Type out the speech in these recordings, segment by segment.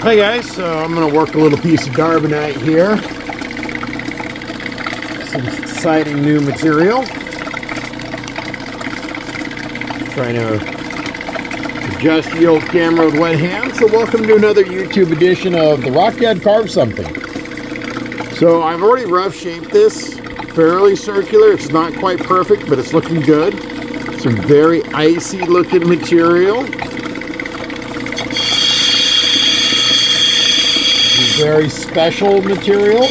Hi guys, so I'm going to work a little piece of carbonite here. Some exciting new material. Trying to adjust the old camera with wet hands. So welcome to another YouTube edition of The Rock Dad Carve Something. So I've already rough shaped this, fairly circular. It's not quite perfect, but it's looking good. Some very icy looking material. Very special material.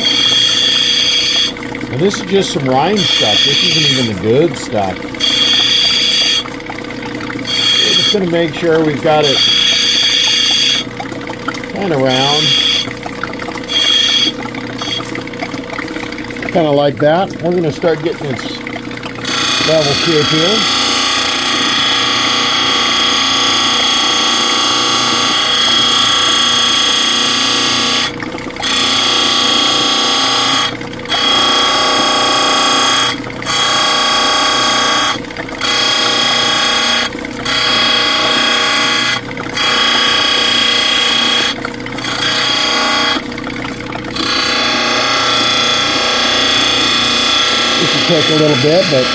And this is just some rind stuff. This isn't even the good stuff. We're just going to make sure we've got it kind of round. Kind of like that. We're going to start getting its level shape here. Take a little bit, but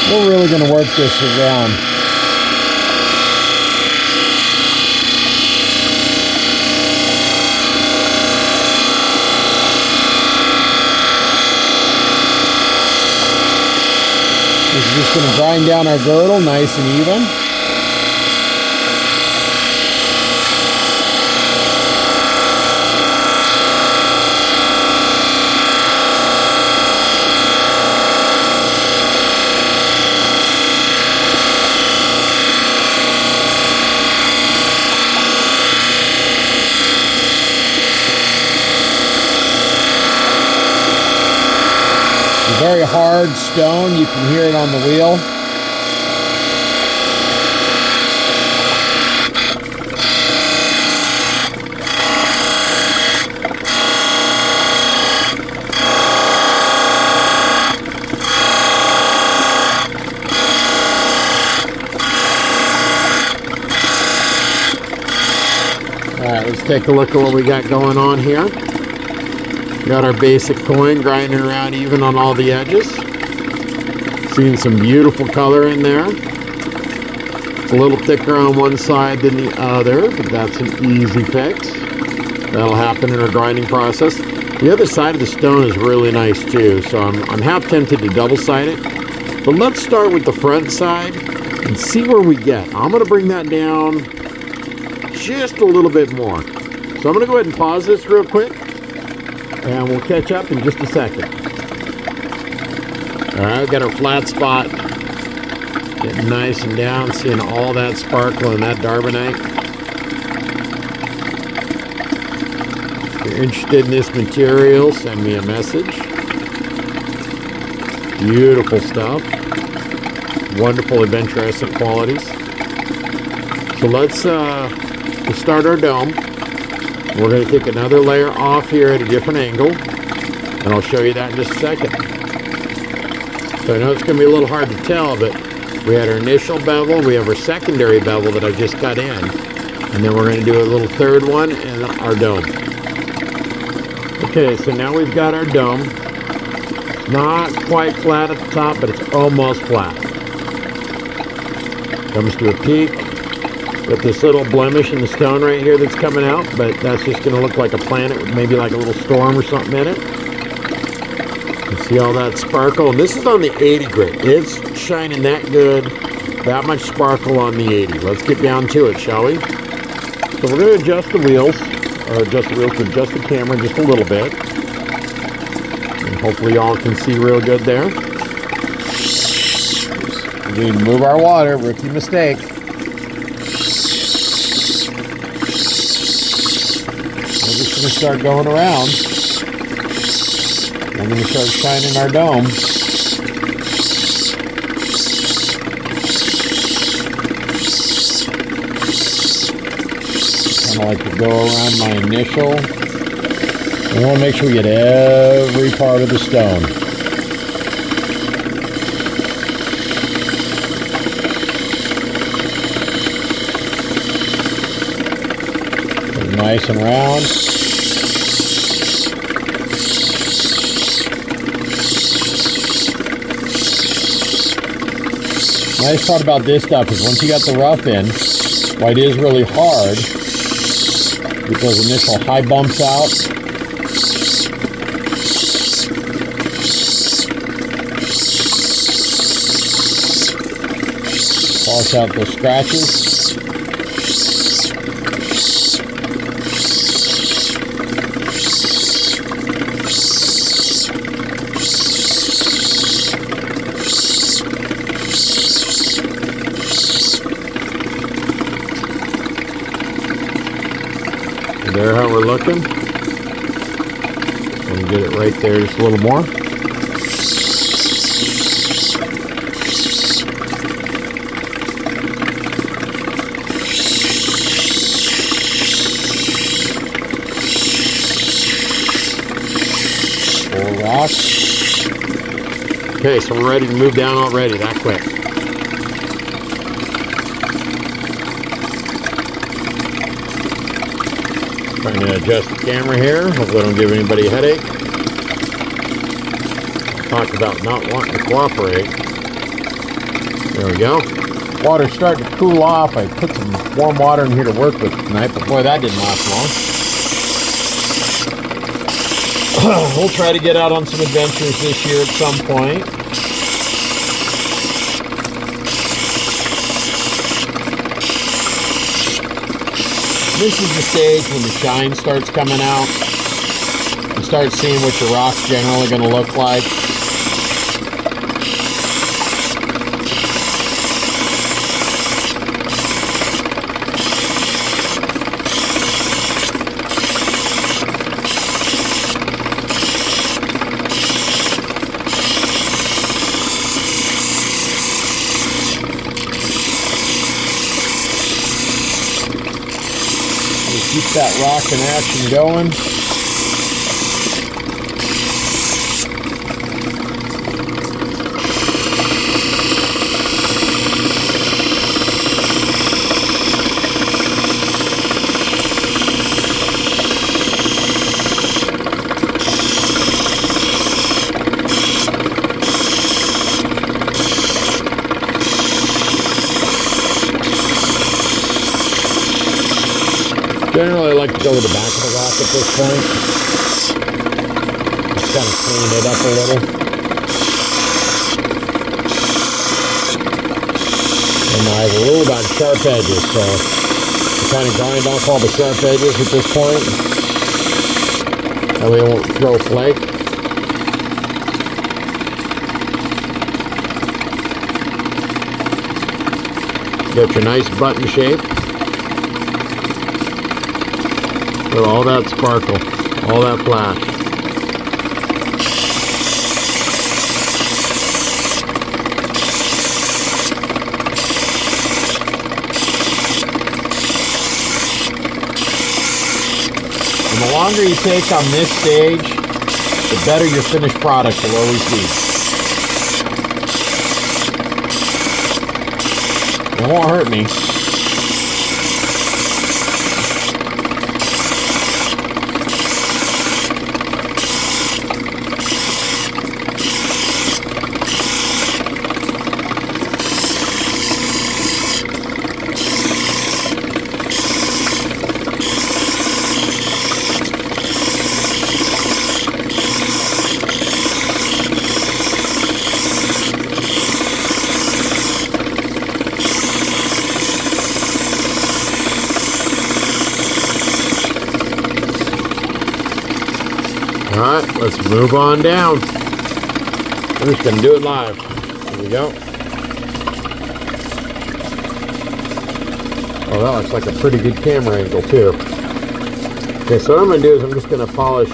we're really going to work this around. This is just going to grind down our girdle nice and even. Very hard stone, you can hear it on the wheel. Alright, let's take a look at what we got going on here. Got our basic coin grinding around even on all the edges. Seeing some beautiful color in there. It's a little thicker on one side than the other, but that's an easy fix. That'll happen in our grinding process. The other side of the stone is really nice too, so I'm half tempted to double side it. But let's start with the front side and see where we get. I'm going to bring that down just a little bit more. So I'm going to go ahead and pause this real quick. And we'll catch up in just a second. Alright, we've got our flat spot. Getting nice and down, seeing all that sparkle in that carbonite. If you're interested in this material, send me a message. Beautiful stuff. Wonderful adventurescent qualities. So let's start our dome. We're going to take another layer off here at a different angle, and I'll show you that in just a second. So I know it's going to be a little hard to tell, but we had our initial bevel, we have our secondary bevel that I just cut in, and then we're going to do a little third one and our dome. Okay, so now we've got our dome. Not quite flat at the top, but it's almost flat. Comes to a peak. Got this little blemish in the stone right here that's coming out, but that's just going to look like a planet with maybe like a little storm or something in it. You see all that sparkle, and this is on the 80 grit. It's shining that good, that much sparkle on the 80. Let's get down to it, shall we? So we're going to adjust the wheels, adjust the camera just a little bit. And hopefully y'all can see real good there. We need to move our water, rookie mistake. We're just going to start going around. We're going to start shining our dome. Kind of like to go around my initial. We want to make sure we get every part of the stone. nice and round. Nice part about this stuff is once you got the rough in, while it is really hard, get those initial high bumps out. Polish out those scratches. There how we're looking. And get it right there just a little more. Full rock. Okay, so we're ready to move down already that quick. Trying to adjust the camera here. Hopefully I don't give anybody a headache. Talk about not wanting to cooperate. There we go. Water's starting to cool off. I put some warm water in here to work with tonight, but boy, that didn't last long. We'll try to get out on some adventures this year at some point. This is the stage when the shine starts coming out. You start seeing what your rock's generally going to look like. Keep that rock in action going. Generally, I like to go with the back of the rock at this point. Just kind of clean it up a little. And I have a rule about sharp edges, so I kind of grind off all the sharp edges at this point. That way it won't throw flake. Get your nice button shape. With all that sparkle, all that flash. And the longer you take on this stage, the better your finished product will always be. It won't hurt me. Alright, let's move on down. I'm just going to do it live. Here we go. Oh, that looks like a pretty good camera angle too. Okay, so what I'm going to do is I'm just going to polish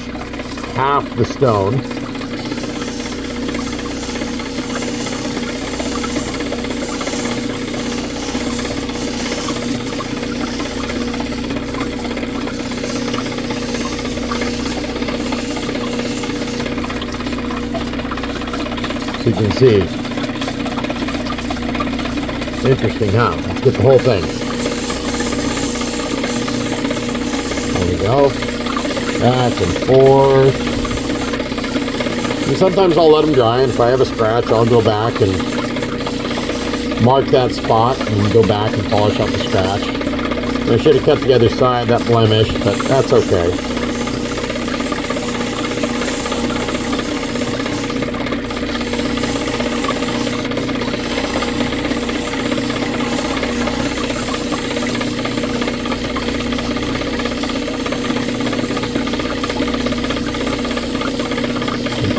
half the stone. You can see. Interesting, huh? Let's get the whole thing. we go. Back and forth. And sometimes I'll let them dry, and if I have a scratch, I'll go back and mark that spot and go back and polish up the scratch. And I should have kept the other side, that blemish, but that's okay.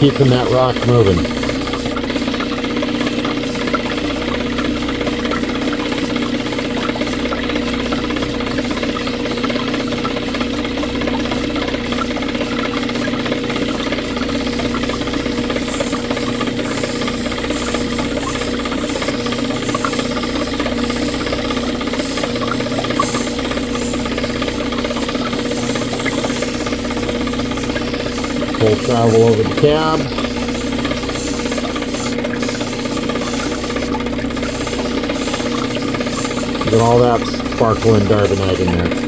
Keeping that rock moving. Full travel over the cab. Get all that sparkling Darbonite in there.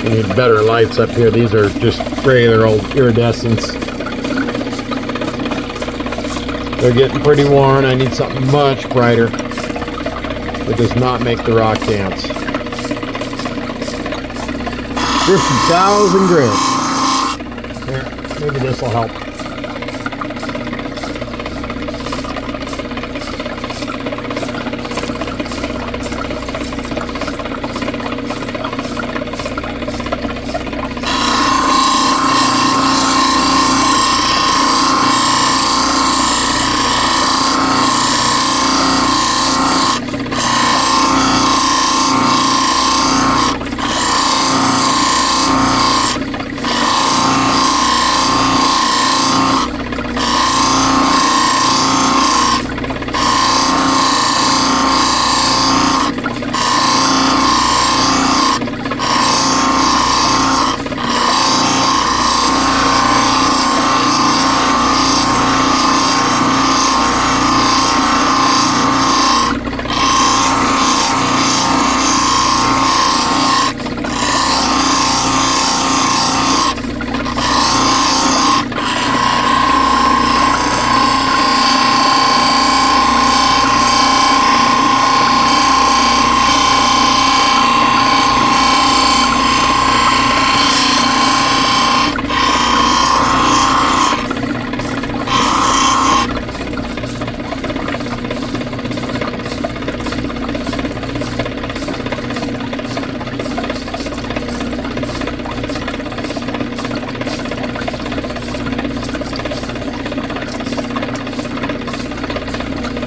We need better lights up here. These are just regular old iridescents. They're getting pretty worn. I need something much brighter. It does not make the rock dance. 50,000 grit. Here, maybe this will help.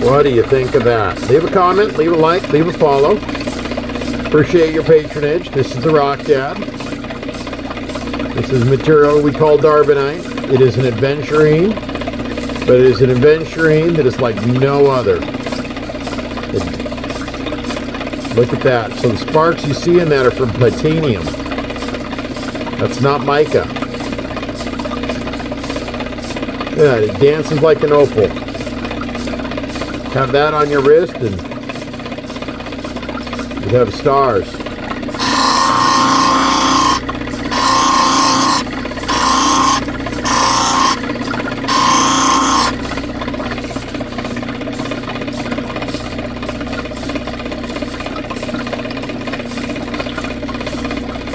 What do you think of that? Leave a comment, leave a like, leave a follow. Appreciate your patronage. This is the Rock Dad. This is material we call Darbonite. It is an adventurine, but it is an adventurine that is like no other. Look at that. So the sparks you see in that are from titanium. That's not mica. Yeah, it dances like an opal. Have that on your wrist and you have stars.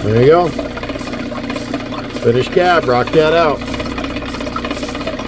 There you go. Finished cab, rock that out.